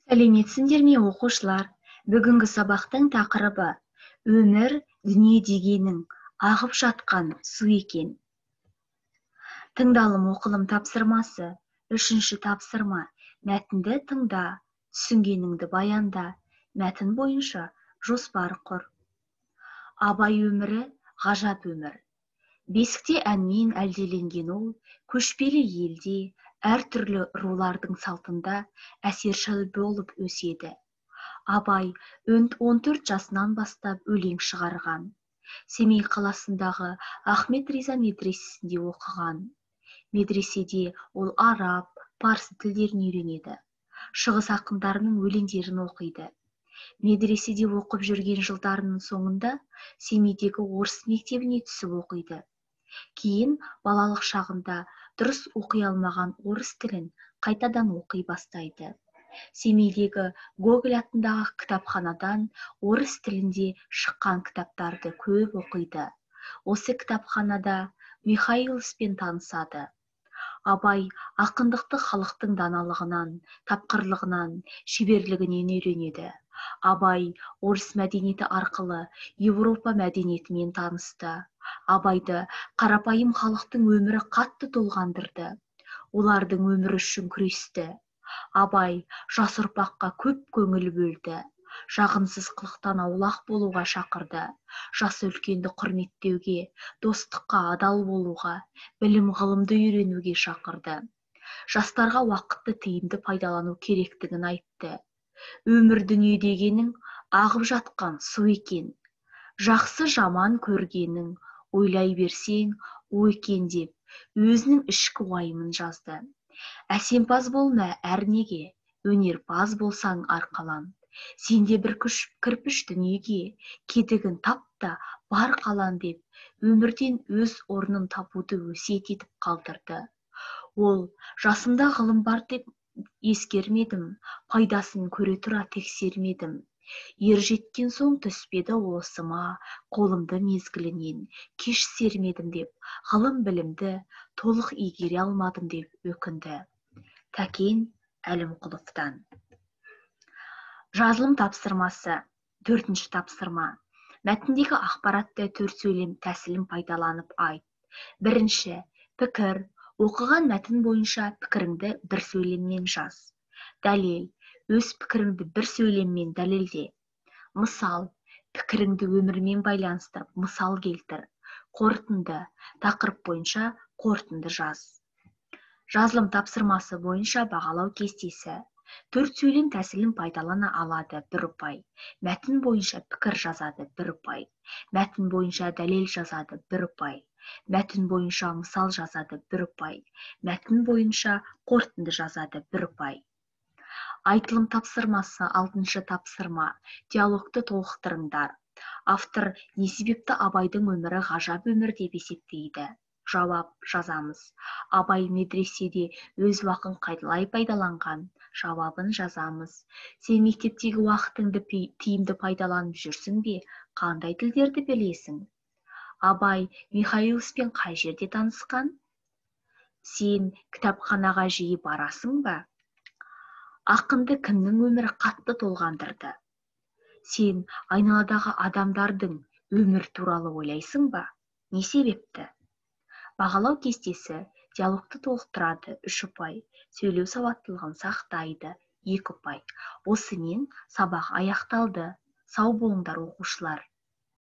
Сәлеметсіңдер ме оқушылар? Бүгінгі сабақтың тақырыбы өмір дүние дегенің ағып жатқан су екен. Тыңдалым оқылым тапсырмасы. Үшінші тапсырма. Мәтінді тыңда, түсінгеніңді баянда. Мәтін бойынша жоспар құр. Абай өмірі ғажап өмір. Бесікте әнмен әлделенген ол, көшпелі елде, әртүрлі рулардың салтында әсершіл болып өседі. Абай 14 жасынан бастап өлең шығарған. Семей қаласындағы Ахмет Риза медресесінде оқыған. Медреседе ол араб, парсы тілдерін үйренеді. Шығыс ақындарының өлеңдерін оқиды. Медреседе оқып жүрген жылдарының соңында Семейдегі орыс мектебіне түсіп оқиды. Кейін балалық шағында дұрыс оқи алмаған орыс тілін қайтадан оқи бастайды. Семейдегі Гоголь атындағы кітапханадан орыс тілінде шыққан кітаптарды көп оқиды. Осы кітапханада Михайловпен танысады. Абай ақындықты халықтың даналығынан, тапқырлығынан, шеберлігінен үйренеді. Абай орыс мәдениеті арқылы Европа мәдениетімен танысты. Абайды қарапайым халықтың өмірі қатты толғандырды. Олардың өмірі үшін күресті. Абай жас ұрпаққа көп көңіл бөлді. Жағымсыз қылықтан аулақ болуға шақырды. Жас үлкенді құрметтеуге, достыққа адал болуға, білім ғылымды үйренуге шақырды. Жастарға уақытты тиімді пайдалану керектігін айтты. Өмір дүние дегенің ағып жатқан су екен. Жақсы жаман көргенің ойлай берсең ой екен деп, өзінің ішкі уайымын жазды. Әсемпаз болма әрнеге, өнерпаз болсаң арқалан. Сенде бір кірпіш дүниеге, кетігін тап та бар қалан деп, өмірден өз орнын табуды өсиет етіп қалдырды. Ол, жасымда ғылым бар деп ескермедім, пайдасын көре тұра тексермедім. Ер жеткен соң түспеді осыма, қолымды мезгілінен кеш сермедім деп, ғылым білімді толық игере алмадым деп өкінді. Тәкен Әлімқұловтан. Жазылым тапсырмасы. 4-ші тапсырма. Мәтіндегі ақпаратты 4 сөйлем тәсілін пайдаланып айт. 1. Пікір. Оқыған мәтін бойынша пікіріңді бір сөйлеммен жаз. Дәлел. Өз пікіріңді бір сөйлеммен дәлелде. Мысал. Пікіріңді өмірмен байланыстырып, мысал келтір. Қорытынды. Тақырып бойынша қорытынды жаз. Жазылым тапсырмасы бойынша бағалау кестесі. 4 сөйлем тәсілін пайдалана алады 1 ұпай. Мәтін бойынша пікір жазады 1 ұпай. Мәтін бойынша дәлел жазады 1 ұпай. Мәтін бойынша мысал жазады 1 ұпай. Мәтін бойынша қорытынды жазады 1 ұпай. Айтылым тапсырмасы 6-шы тапсырма. Диалогты толықтырыңдар. Автор не себепті Абайдың өмірі ғажап өмір деп есептейді? Жауап жазамыз. Абай медреседе өз уақытын қалай пайдаланған? Жауабын жазамыз. Сен мектептегі уақытыңды тиімді пайдаланып жүрсің бе? Қандай тілдерді білесің? Абай Михайловпен қай жерде танысқан? Сен кітапханаға жиі барасың ба? Ақынды кімнің өмірі қатты толғандырды? Сен айналадағы адамдардың өмір туралы ойлайсың ба? Не себепті? Бағалау кестесі. Диалогты толықтырады 3 ұпай. Сөйлеу сауаттылығын сақтайды 2 ұпай. Осымен сабақ аяқталды. Сау болыңдар оқушылар.